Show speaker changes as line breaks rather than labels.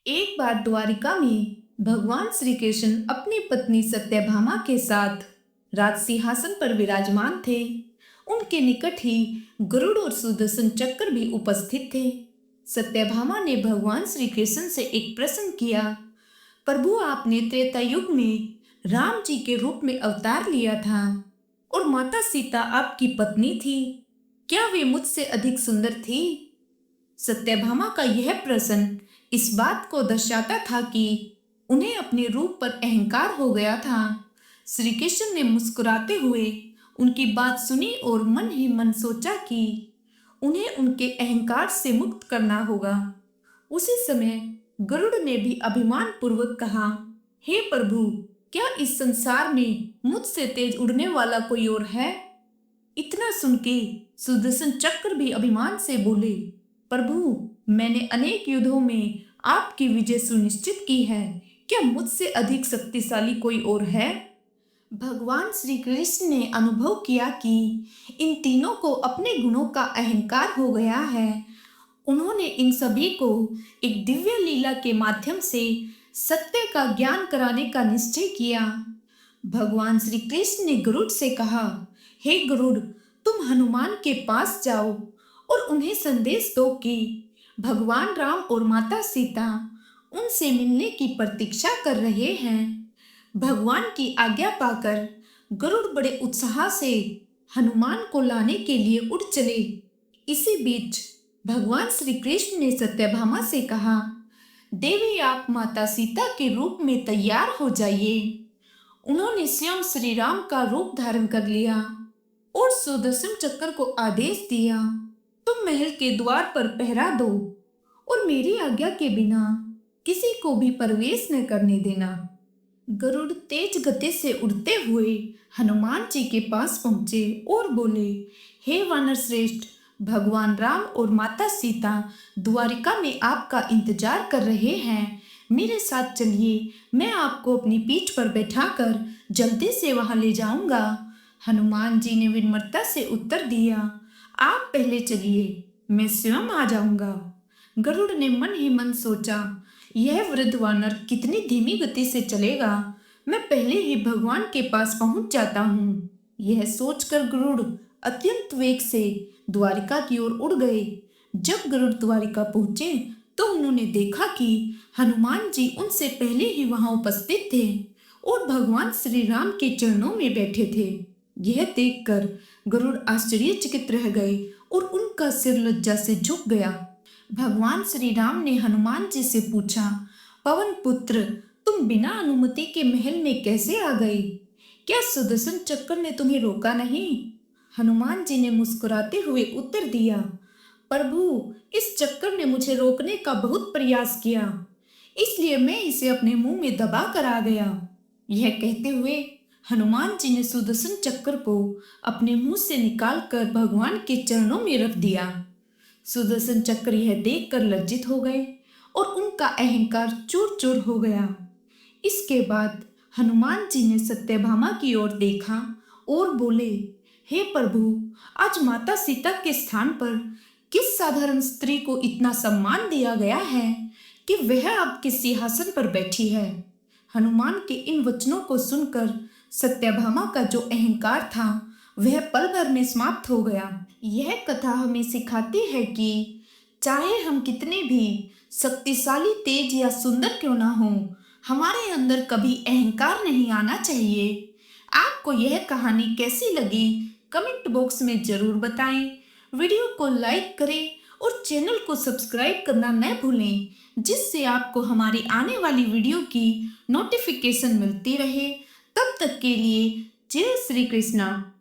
एक बार द्वारिका में भगवान श्री कृष्ण अपनी पत्नी सत्यभामा के साथ राज सिंहासन पर विराजमान थे। उनके निकट ही गरुड़ और सुदर्शन चक्र भी उपस्थित थे। सत्यभामा ने भगवान श्री कृष्ण से एक प्रश्न किया, प्रभु आपने त्रेता युग में राम जी के रूप में अवतार लिया था और माता सीता आपकी पत्नी थी। क्या वे मुझसे अधिक सुंदर थी? सत्यभामा का यह प्रश्न इस बात को दर्शाता था कि उन्हें अपने रूप पर अहंकार हो गया था। श्री कृष्ण ने मुस्कुराते हुए उनकी बात सुनी और मन ही मन सोचा कि उन्हें उनके अहंकार से मुक्त करना होगा। उसी समय गरुड़ ने भी अभिमान पूर्वक कहा, हे प्रभु, क्या इस संसार में मुझसे तेज उड़ने वाला कोई और है? इतना सुन के सुदर्शन चक्र भी अभिमान से बोले, प्रभु, मैंने अनेक युद्धों में आपकी विजय सुनिश्चित की है। क्या मुझसे अधिक शक्तिशाली कोई और है? भगवान श्री कृष्ण ने अनुभव किया कि इन तीनों को अपने गुणों का अहंकार हो गया है। उन्होंने इन सभी को एक दिव्य लीला के माध्यम से सत्य का ज्ञान कराने का निश्चय किया। भगवान श्री कृष्ण ने गरुड़ से कहा, हे गरुड़, तुम हनुमान के पास जाओ और उन्हें संदेश दो कि भगवान राम और माता सीता उनसे मिलने की प्रतीक्षा कर रहे हैं। भगवान की आज्ञा पाकर गरुड़ बड़े उत्साह से हनुमान को लाने के लिए उड़ चले। इसी बीच भगवान श्री कृष्ण ने सत्यभामा से कहा, देवी, आप माता सीता के रूप में तैयार हो जाइए। उन्होंने स्वयं श्री राम का रूप धारण कर लिया और सुदर्शन चक्र को आदेश दिया, तुम महल के द्वार पर पहरा दो और मेरी आज्ञा के बिना किसी को भी प्रवेश न करने देना। गरुड़ तेज गति से उड़ते हुए हनुमान जी के पास पहुंचे और बोले, हे वानर श्रेष्ठ, भगवान राम और माता सीता द्वारिका में आपका इंतजार कर रहे हैं। मेरे साथ चलिए, मैं आपको अपनी पीठ पर बैठाकर जल्दी से वहां ले जाऊंगा। हनुमान जी ने विनम्रता से उत्तर दिया, आप पहले चलिए, मैं स्वयं आ जाऊंगा। गरुड़ ने मन ही मन सोचा, यह वृद्ध वानर कितनी धीमी गति से चलेगा, मैं पहले ही भगवान के पास पहुंच जाता हूँ। यह सोचकर गरुड़ अत्यंत वेग से द्वारिका की ओर उड़ गए। जब गरुड़ द्वारिका पहुंचे तो उन्होंने देखा कि हनुमान जी उनसे पहले ही वहां उपस्थित थे और भगवान श्री राम के चरणों में बैठे थे। यह देखकर गरुड़ आश्चर्यचकित रह गए और उनका सिर लज्जा से झुक गया। भगवान श्री राम ने हनुमान जी से पूछा, पवन पुत्र, तुम बिना अनुमति के महल में कैसे आ गए? क्या सुदर्शन चक्र ने तुम्हें रोका नहीं? हनुमान जी ने मुस्कुराते हुए उत्तर दिया, प्रभु, इस चक्कर ने मुझे रोकने का बहुत प्रयास किया, इसलिए मैं इसे अपने मुंह में दबा कर आ गया। यह कहते हुए हनुमान जी ने सुदर्शन चक्र को अपने मुंह से निकालकर भगवान के चरणों में रख दिया। सुदर्शन चक्र यह देखकर लज्जित हो गए और उनका अहंकार चूर चूर हो गया। इसके बाद हनुमान जी ने सत्यभामा की ओर देखा और बोले, हे प्रभु, आज माता सीता के स्थान पर किस साधारण स्त्री को इतना सम्मान दिया गया है कि वह आपके सिंहासन पर बैठी है। हनुमान के इन वचनों को सुनकर सत्यभामा का जो अहंकार था वह पल भर में समाप्त हो गया। यह कथा हमें सिखाती है कि चाहे हम कितने भी शक्तिशाली, तेज या सुंदर क्यों ना हो, हमारे अंदर कभी अहंकार नहीं आना चाहिए। आपको यह कहानी कैसी लगी कमेंट बॉक्स में जरूर बताएं। वीडियो को लाइक करें और चैनल को सब्सक्राइब करना न भूलें, जिससे आपको हमारी आने वाली वीडियो की नोटिफिकेशन मिलती रहे। तब तक के लिए जय श्री कृष्णा।